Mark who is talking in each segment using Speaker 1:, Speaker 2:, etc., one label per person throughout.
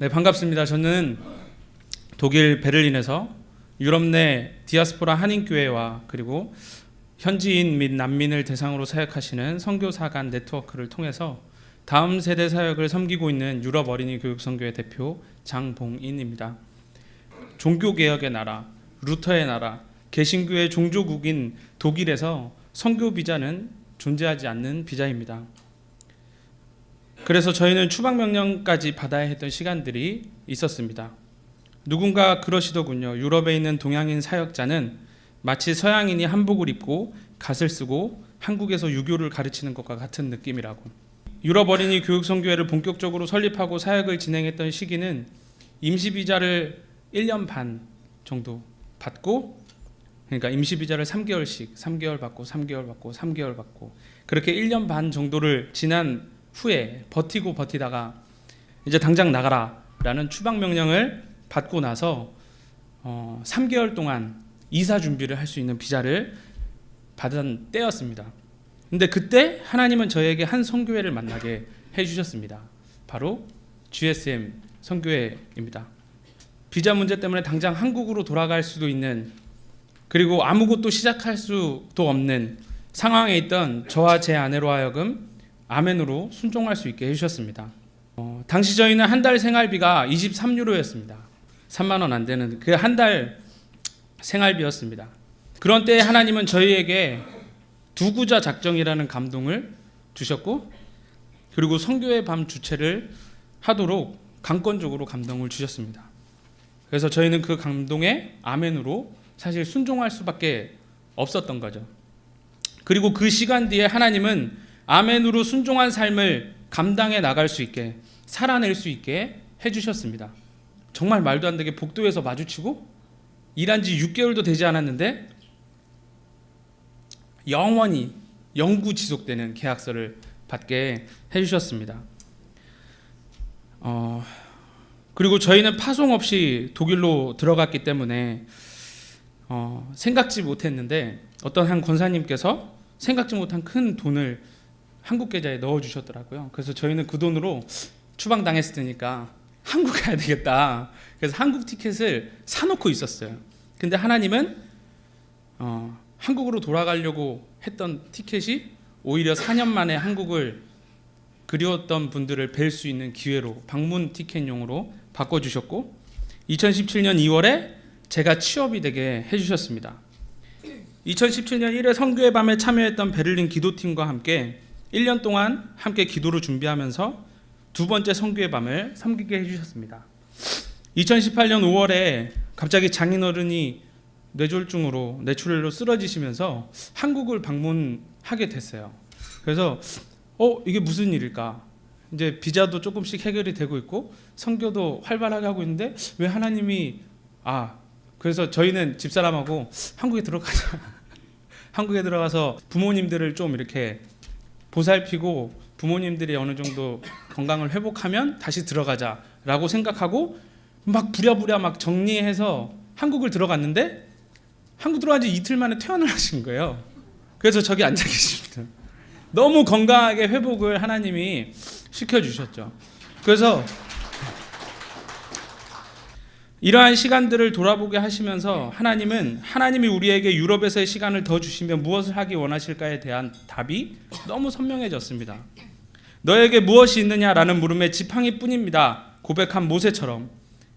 Speaker 1: 네, 반갑습니다. 저는 독일 베를린에서 유럽 내 디아스포라 한인교회와 그리고 현지인 및 난민을 대상으로 사역하시는 선교사 간 네트워크를 통해서 다음 세대 사역을 섬기고 있는 유럽 어린이 교육선교회 대표 장봉인입니다. 종교개혁의 나라, 루터의 나라, 개신교의 종조국인 독일에서 선교 비자는 존재하지 않는 비자입니다. 그래서 저희는 추방명령까지 받아야 했던 시간들이 있었습니다. 누군가 그러시더군요. 유럽에 있는 동양인 사역자는 마치 서양인이 한복을 입고 갓을 쓰고 한국에서 유교를 가르치는 것과 같은 느낌이라고. 유럽 어린이 교육선교회를 본격적으로 설립하고 사역을 진행했던 시기는 임시비자를 1년 반 정도 받고, 그러니까 임시비자를 3개월씩 3개월 받고 3개월 받고 3개월 받고 그렇게 1년 반 정도를 지난 후에 버티다가 이제 당장 나가라 라는 추방명령을 받고 나서 3개월 동안 이사 준비를 할 수 있는 비자를 받은 때였습니다. 근데 그때 하나님은 저에게 한 선교회를 만나게 해주셨습니다. 바로 GSM 선교회입니다. 비자 문제 때문에 당장 한국으로 돌아갈 수도 있는, 그리고 아무것도 시작할 수도 없는 상황에 있던 저와 제 아내로 하여금 아멘으로 순종할 수 있게 해주셨습니다. 당시 저희는 한 달 생활비가 23유로였습니다. 3만 원 안 되는 그 한 달 생활비였습니다. 그런 때에 하나님은 저희에게 두구자 작정이라는 감동을 주셨고, 그리고 선교의 밤 주체를 하도록 강권적으로 감동을 주셨습니다. 그래서 저희는 그 감동에 아멘으로 사실 순종할 수밖에 없었던 거죠. 그리고 그 시간 뒤에 하나님은 아멘으로 순종한 삶을 감당해 나갈 수 있게, 살아낼 수 있게 해주셨습니다. 정말 말도 안 되게 복도에서 마주치고 일한 지 6개월도 되지 않았는데 영원히 영구 지속되는 계약서를 받게 해주셨습니다. 그리고 저희는 파송 없이 독일로 들어갔기 때문에 생각지 못했는데 어떤 한 권사님께서 생각지 못한 큰 돈을 한국 계좌에 넣어주셨더라고요. 그래서 저희는 그 돈으로 추방당했을 테니까 한국 가야 되겠다. 그래서 한국 티켓을 사놓고 있었어요. 근데 하나님은 한국으로 돌아가려고 했던 티켓이 오히려 4년 만에 한국을 그리웠던 분들을 뵐 수 있는 기회로 방문 티켓용으로 바꿔주셨고, 2017년 2월에 제가 취업이 되게 해주셨습니다. 2017년 1회 선교의 밤에 참여했던 베를린 기도팀과 함께 1년 동안 함께 기도를 준비하면서 두 번째 선교의 밤을 섬기게 해주셨습니다. 2018년 5월에 갑자기 장인어른이 뇌졸중으로 뇌출혈로 쓰러지시면서 한국을 방문하게 됐어요. 그래서 이게 무슨 일일까? 이제 비자도 조금씩 해결이 되고 있고 선교도 활발하게 하고 있는데 왜 하나님이 그래서 저희는 집사람하고 한국에 들어가자. 한국에 들어가서 부모님들을 좀 이렇게 보살피고 부모님들이 어느 정도 건강을 회복하면 다시 들어가자라고 생각하고 막 부랴부랴 막 정리해서 한국을 들어갔는데 한국 들어간 지 이틀 만에 퇴원을 하신 거예요. 그래서 저기 앉아 계십니다. 너무 건강하게 회복을 하나님이 시켜주셨죠. 그래서 이러한 시간들을 돌아보게 하시면서 하나님이 우리에게 유럽에서의 시간을 더 주시면 무엇을 하기 원하실까에 대한 답이 너무 선명해졌습니다. 너에게 무엇이 있느냐라는 물음에 지팡이 뿐입니다 고백한 모세처럼,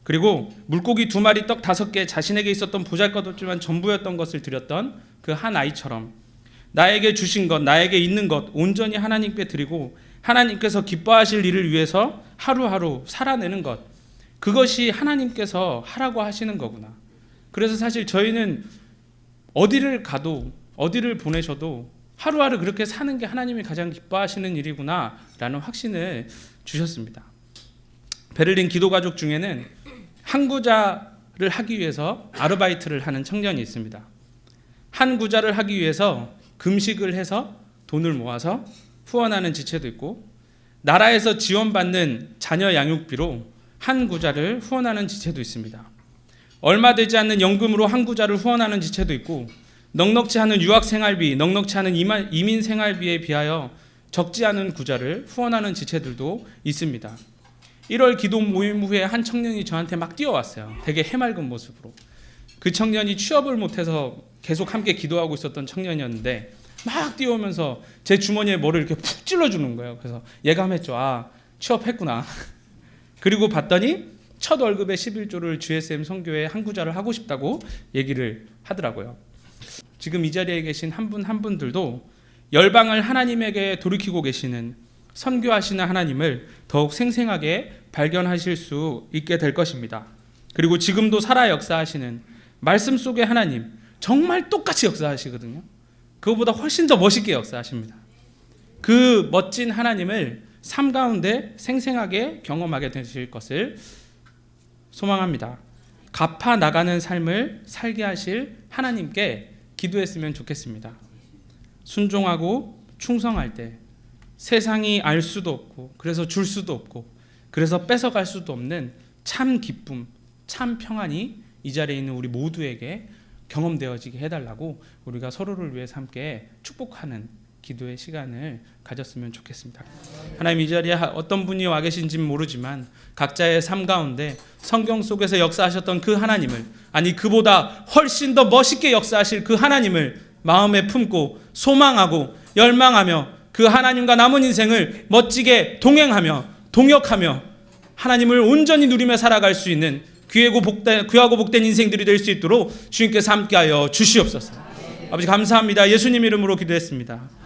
Speaker 1: 그리고 물고기 2마리 떡 5개, 자신에게 있었던 보잘것없지만 전부였던 것을 드렸던 그 한 아이처럼 나에게 주신 것, 나에게 있는 것 온전히 하나님께 드리고 하나님께서 기뻐하실 일을 위해서 하루하루 살아내는 것, 그것이 하나님께서 하라고 하시는 거구나. 그래서 사실 저희는 어디를 가도 어디를 보내셔도 하루하루 그렇게 사는 게 하나님이 가장 기뻐하시는 일이구나 라는 확신을 주셨습니다. 베를린 기도가족 중에는 한구자를 하기 위해서 아르바이트를 하는 청년이 있습니다. 한구자를 하기 위해서 금식을 해서 돈을 모아서 후원하는 지체도 있고, 나라에서 지원받는 자녀 양육비로 한 구자를 후원하는 지체도 있습니다. 얼마 되지 않는 연금으로 한 구자를 후원하는 지체도 있고, 넉넉지 않은 유학생활비, 넉넉지 않은 이민생활비에 비하여 적지 않은 구자를 후원하는 지체들도 있습니다. 1월 기도 모임 후에 한 청년이 저한테 막 뛰어왔어요. 되게 해맑은 모습으로. 그 청년이 취업을 못해서 계속 함께 기도하고 있었던 청년이었는데 막 뛰어오면서 제 주머니에 뭐를 이렇게 푹 찔러주는 거예요. 그래서 예감했죠. 아, 취업했구나. 그리고 봤더니 첫 월급의 11조를 GSM 선교회 한 구자를 하고 싶다고 얘기를 하더라고요. 지금 이 자리에 계신 한 분 한 분들도 열방을 하나님에게 돌이키고 계시는 선교하시는 하나님을 더욱 생생하게 발견하실 수 있게 될 것입니다. 그리고 지금도 살아 역사하시는 말씀 속의 하나님, 정말 똑같이 역사하시거든요. 그거보다 훨씬 더 멋있게 역사하십니다. 그 멋진 하나님을 삶 가운데 생생하게 경험하게 되실 것을 소망합니다. 갚아 나가는 삶을 살게 하실 하나님께 기도했으면 좋겠습니다. 순종하고 충성할 때 세상이 알 수도 없고 그래서 줄 수도 없고 그래서 뺏어갈 수도 없는 참 기쁨, 참 평안이 이 자리에 있는 우리 모두에게 경험되어지게 해달라고 우리가 서로를 위해서 함께 축복하는 기도의 시간을 가졌으면 좋겠습니다. 하나님, 이 자리에 어떤 분이 와 계신지는 모르지만 각자의 삶 가운데 성경 속에서 역사하셨던 그 하나님을, 아니 그보다 훨씬 더 멋있게 역사하실 그 하나님을 마음에 품고 소망하고 열망하며 그 하나님과 남은 인생을 멋지게 동행하며 동역하며 하나님을 온전히 누리며 살아갈 수 있는 귀하고 복된 인생들이 될 수 있도록 주님께서 함께하여 주시옵소서. 아버지 감사합니다. 예수님 이름으로 기도했습니다.